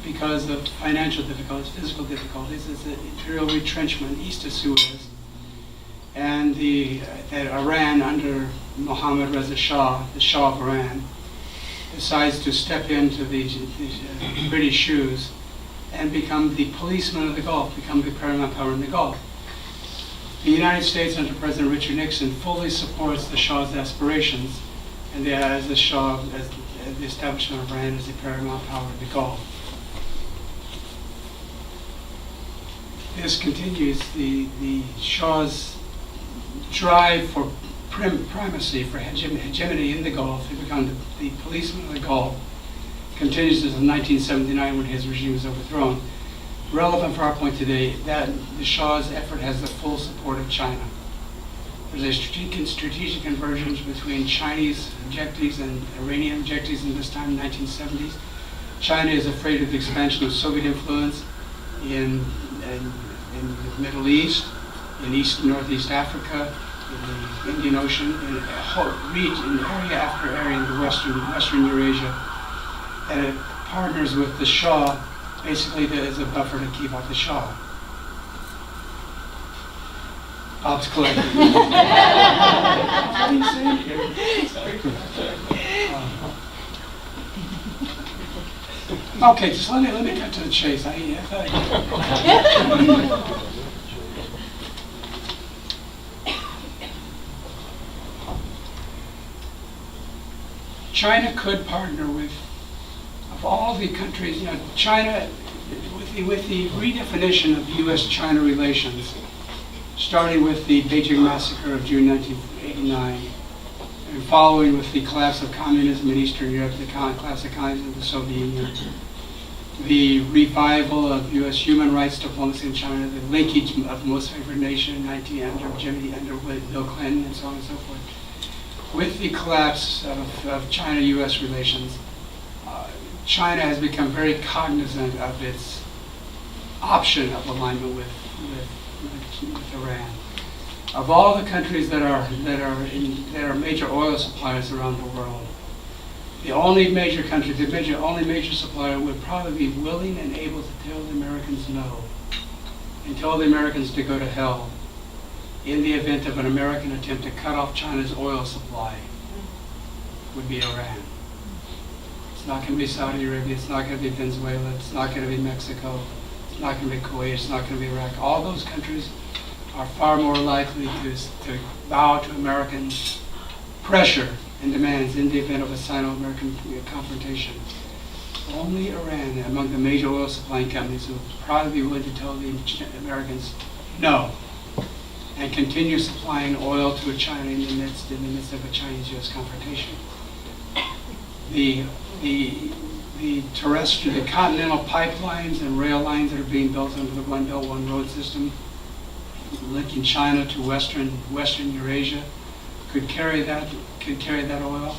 because of financial difficulties, physical difficulties. It's an imperial retrenchment east of Suez. And that Iran, under Mohammad Reza Shah, the Shah of Iran, decides to step into the British shoes and become the policeman of the Gulf, become the paramount power in the Gulf. The United States, under President Richard Nixon, fully supports the Shah's aspirations, and as the Shah, as the establishment of Iran as the paramount power in the Gulf. This continues the Shah's drive for primacy, for hegemony in the Gulf, to become the policeman of the Gulf, continues until 1979 when his regime was overthrown. Relevant for our point today, that the Shah's effort has the full support of China. There's a strategic convergence between Chinese objectives and Iranian objectives in this time, in the 1970s. China is afraid of the expansion of Soviet influence in the Middle East, in East and Northeast Africa, in the Indian Ocean, in a whole region, area after area in the Western Eurasia. And it partners with the Shah, basically as a buffer to keep out the Shah. Bob's collecting. Okay, just let me cut to the chase. China could partner with, of all the countries, China, with the redefinition of U.S.-China relations, starting with the Beijing massacre of June 1989, and following with the collapse of communism in Eastern Europe, the collapse of communism in the Soviet Union, the revival of U.S. human rights diplomacy in China, the linkage of most favored nation, under Bill Clinton, and so on and so forth. With the collapse of China-U.S. relations, China has become very cognizant of its option of alignment with Iran. Of all the countries that are major oil suppliers around the world, the only major country, only major supplier would probably be willing and able to tell the Americans no, and tell the Americans to go to hell in the event of an American attempt to cut off China's oil supply, would be Iran. It's not going to be Saudi Arabia, it's not going to be Venezuela, it's not going to be Mexico, it's not going to be Kuwait, it's not going to be Iraq. All those countries are far more likely to bow to American pressure and demands in the event of a Sino-American confrontation. Only Iran, among the major oil supplying companies, will probably be willing to tell the Americans no, and continue supplying oil to China in the midst of a Chinese-U.S. confrontation. The terrestrial, the continental pipelines and rail lines that are being built under the One Belt, One Road system, linking China to Western Eurasia, could carry that oil.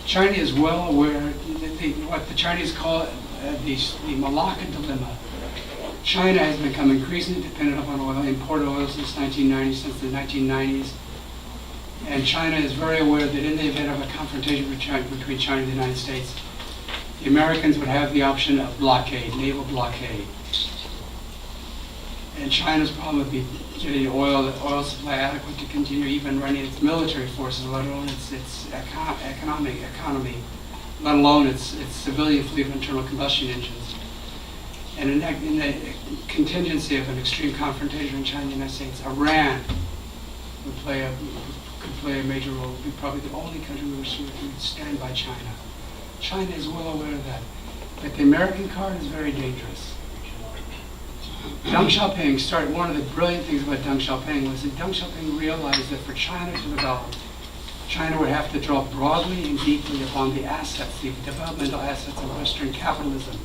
China is well aware what the Chinese call the Malacca dilemma. China has become increasingly dependent upon oil, imported oil since the 1990s. And China is very aware that in the event of a confrontation between China and the United States, the Americans would have the option of blockade, naval blockade. And China's problem would be getting oil supply adequate to continue even running its military forces, let alone its economy, let alone its civilian fleet of internal combustion engines. And in the contingency of an extreme confrontation between China and the United States, Iran could play a major role. Would be probably the only country which would stand by China. China is well aware of that. But the American card is very dangerous. Deng Xiaoping started, one of the brilliant things about Deng Xiaoping was that Deng Xiaoping realized that for China to develop, China would have to draw broadly and deeply upon the assets, the developmental assets of Western capitalism,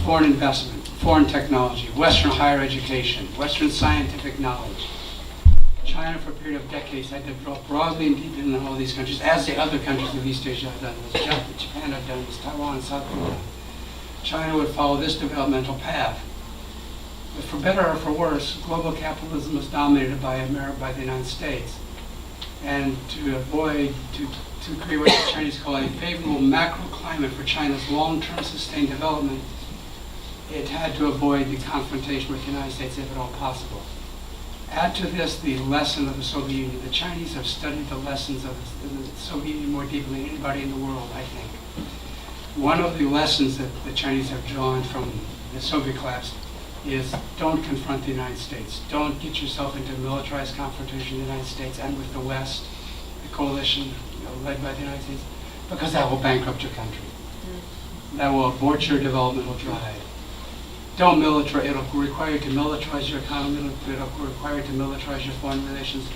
foreign investment, foreign technology, Western higher education, Western scientific knowledge. China, for a period of decades, had to draw broadly and deeply in all these countries, as the other countries of East Asia have done, as Japan have done, as Taiwan and South Korea. China would follow this developmental path. But for better or for worse, global capitalism is dominated by the United States. And to create what the Chinese call a favorable macro climate for China's long-term sustained development, it had to avoid the confrontation with the United States if at all possible. Add to this the lesson of the Soviet Union. The Chinese have studied the lessons of the Soviet Union more deeply than anybody in the world, I think. One of the lessons that the Chinese have drawn from the Soviet collapse is don't confront the United States. Don't get yourself into a militarized confrontation with the United States and with the West, the coalition led by the United States, because that will bankrupt your country. That will abort your developmental drive. Don't militarize. It'll require you to militarize your economy. It'll require you to militarize your foreign relations.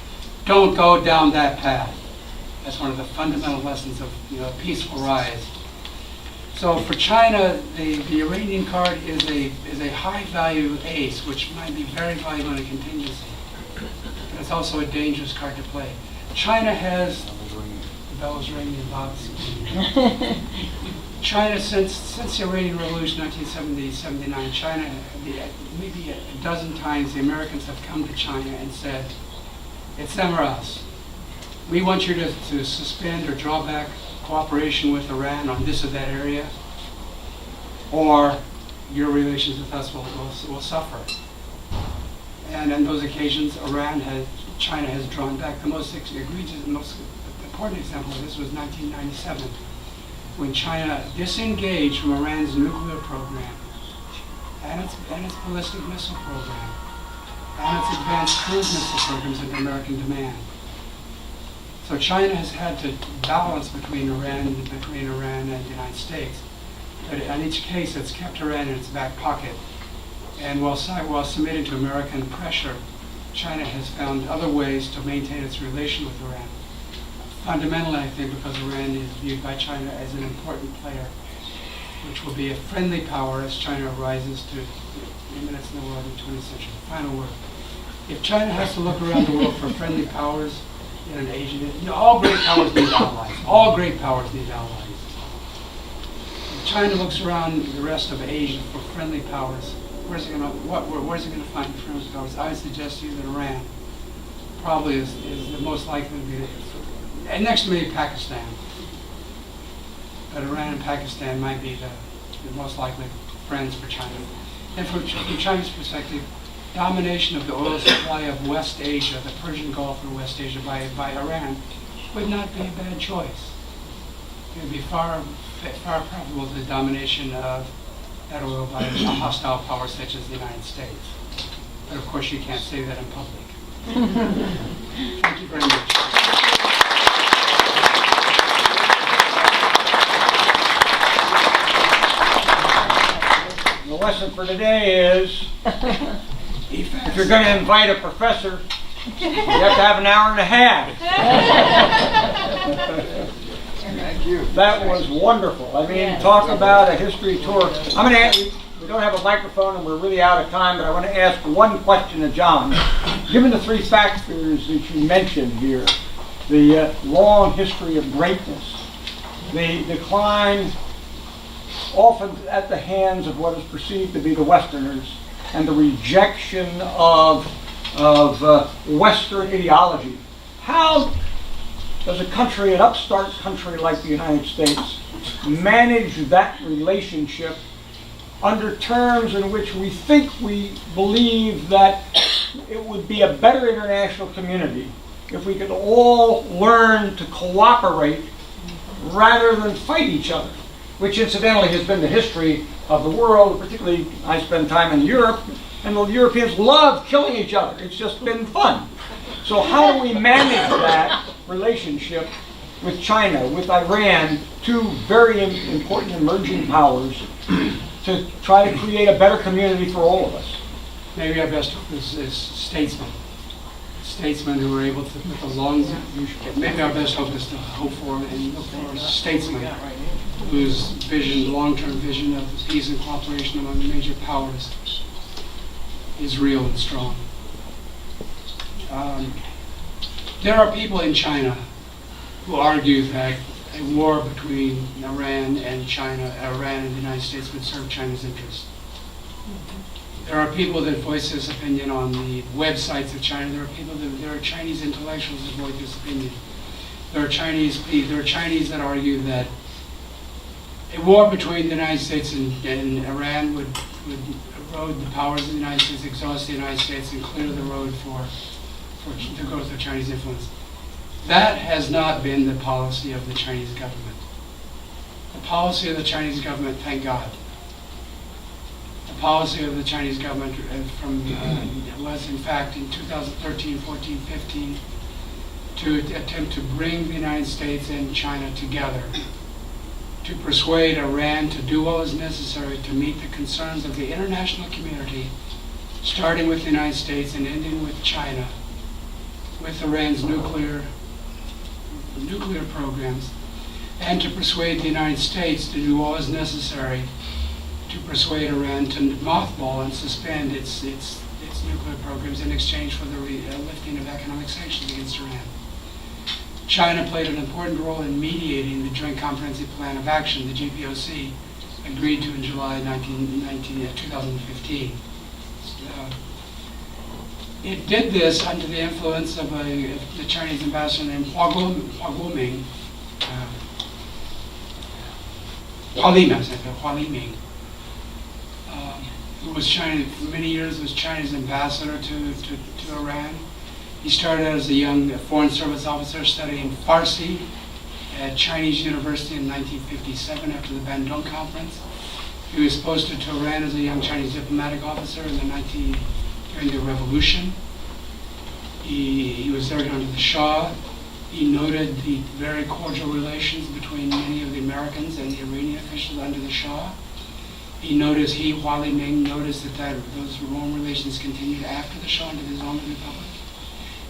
Don't go down that path. That's one of the fundamental lessons of a peaceful rise. So for China, the Iranian card is a high value ace, which might be very valuable in a contingency. But it's also a dangerous card to play. China has the bells ringing, Bob's. China, since the Iranian Revolution, 1970-79, China, maybe a dozen times, the Americans have come to China and said, it's them or us. We want you to suspend or draw back cooperation with Iran on this or that area, or your relations with us will suffer. And on those occasions, China has drawn back. The most egregious, the most important example of this was 1997. When China disengaged from Iran's nuclear program and its ballistic missile program and its advanced cruise missile programs under American demand. So China has had to balance between Iran and the United States. But in each case, it's kept Iran in its back pocket. And while submitting to American pressure, China has found other ways to maintain its relation with Iran. Fundamentally, I think, because Iran is viewed by China as an important player which will be a friendly power as China rises to eminence in the world in the 20th century. Final word. If China has to look around the world for friendly powers in an age, all great powers need allies. All great powers need allies. If China looks around the rest of Asia for friendly powers, where's it going to find friendly powers? I would suggest to you that Iran probably is the most likely to be, and next to maybe Pakistan. But Iran and Pakistan might be the most likely friends for China. And from China's perspective, domination of the oil supply of West Asia, the Persian Gulf and West Asia by Iran, would not be a bad choice. It would be far preferable to the domination of that oil by a hostile power such as the United States. But of course you can't say that in public. Thank you very much. The lesson for today is, if you're going to invite a professor, you have to have an hour and a half. Thank you. That was wonderful. I mean, talk about a history tour. I'm going to ask you, we don't have a microphone and we're really out of time, but I want to ask one question to John. Given the three factors that you mentioned here, the long history of greatness, the decline often at the hands of what is perceived to be the Westerners, and the rejection of Western ideology. How does a country, an upstart country like the United States, manage that relationship under terms in which we believe that it would be a better international community if we could all learn to cooperate rather than fight each other? Which incidentally has been the history of the world. Particularly, I spend time in Europe, and the Europeans love killing each other. It's just been fun. So how do we manage that relationship with China, with Iran, two very important emerging powers, to try to create a better community for all of us? Maybe our best hope is statesmen. Statesmen who are able to put the long, maybe our best hope is to hope for and look for statesmen whose vision, long-term vision of peace and cooperation among the major powers is real and strong. There are people in China who argue that a war between Iran and the United States would serve China's interest. There are people that voice this opinion on the websites of China. There are Chinese intellectuals that voice this opinion. There are Chinese that argue that a war between the United States and Iran would erode the powers of the United States, exhaust the United States, and clear the road for the growth of Chinese influence. That has not been the policy of the Chinese government. The policy of the Chinese government, thank God, the policy of the Chinese government was in fact in 2013, 14, 15 to attempt to bring the United States and China together, to persuade Iran to do what is necessary to meet the concerns of the international community, starting with the United States and ending with China, with Iran's nuclear programs, and to persuade the United States to do what is necessary to persuade Iran to mothball and suspend its nuclear programs in exchange for the lifting of economic sanctions against Iran. China played an important role in mediating the Joint Comprehensive Plan of Action, the JPOC, agreed to in July 2015. It did this under the influence of the Chinese ambassador named Hua Guoming, who was China for many years, was China's ambassador to Iran. He started out as a young Foreign Service officer studying Farsi at Chinese University in 1957 after the Bandung Conference. He was posted to Iran as a young Chinese diplomatic officer during the revolution. He was there under the Shah. He noted the very cordial relations between many of the Americans and the Iranian officials under the Shah. Hua Liming noticed that those warm relations continued after the Shah into the Islamic Republic.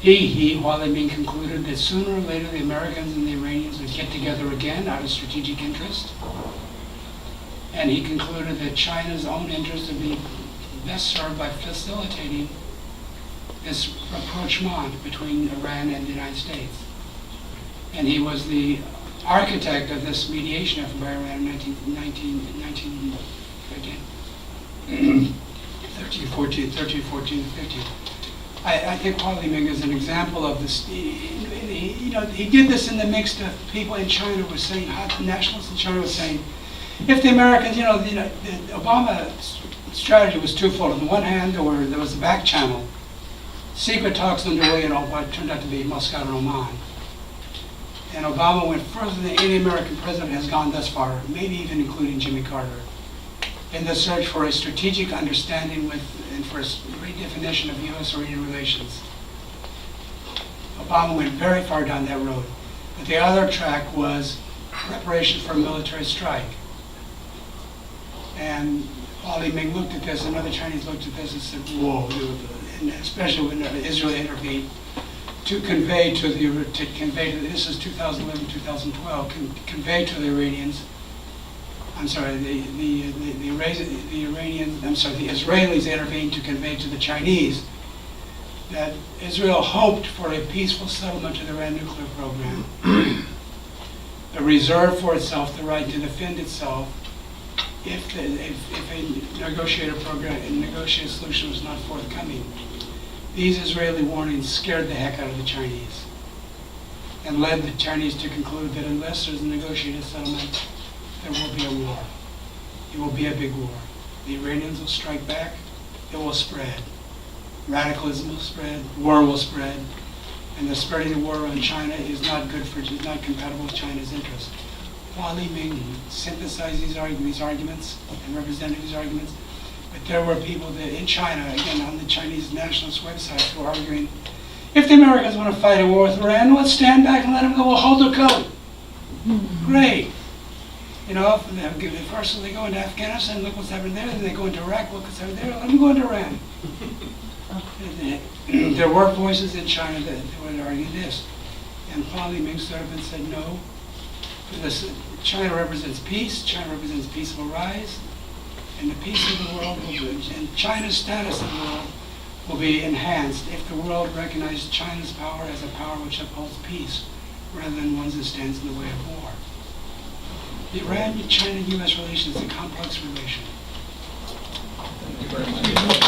Hua Liming concluded that sooner or later the Americans and the Iranians would get together again out of strategic interest. And he concluded that China's own interests would be best served by facilitating this rapprochement between Iran and the United States. And he was the architect of this mediation effort by Iran in 13, 14, 15. I think Hua Liming is an example of this. He did this in the midst of people in China were saying, nationalists in China were saying, if the Americans, the Obama strategy was twofold. On the one hand, there was a back channel, secret talks underway in what turned out to be Muscat and Oman. And Obama went further than any American president has gone thus far, maybe even including Jimmy Carter, in the search for a strategic understanding and for a redefinition of U.S.-Iranian relations. Obama went very far down that road. But the other track was preparation for a military strike. And Hua Liming looked at this, and other Chinese looked at this and said, whoa, and especially when Israel intervened, to convey to this is 2011, 2012, convey to the Iranians, the Israelis intervened to convey to the Chinese that Israel hoped for a peaceful settlement to the Iran nuclear program, but reserved for itself the right to defend itself if a negotiated solution was not forthcoming. These Israeli warnings scared the heck out of the Chinese and led the Chinese to conclude that unless there's a negotiated settlement, there will be a war. It will be a big war. The Iranians will strike back. It will spread. Radicalism will spread. War will spread. And the spreading of war on China is not compatible with China's interests. Hua Liming synthesized these arguments and represented these arguments. But there were people in China, again on the Chinese nationalist websites, who were arguing, if the Americans want to fight a war with Iran, let's stand back and let them go. We'll hold their coat. Great. First they go into Afghanistan, look what's happening there. Then they go into Iraq, look what's happening there. Let them go into Iran. There were voices in China that would argue this. And Hua Liming stood up and said, no. China represents peace. China represents peaceful rise. And the peace of the world and China's status in the world will be enhanced if the world recognizes China's power as a power which upholds peace rather than one that stands in the way of war. The Iran-China-U.S. relation is a complex relation. Thank you very much.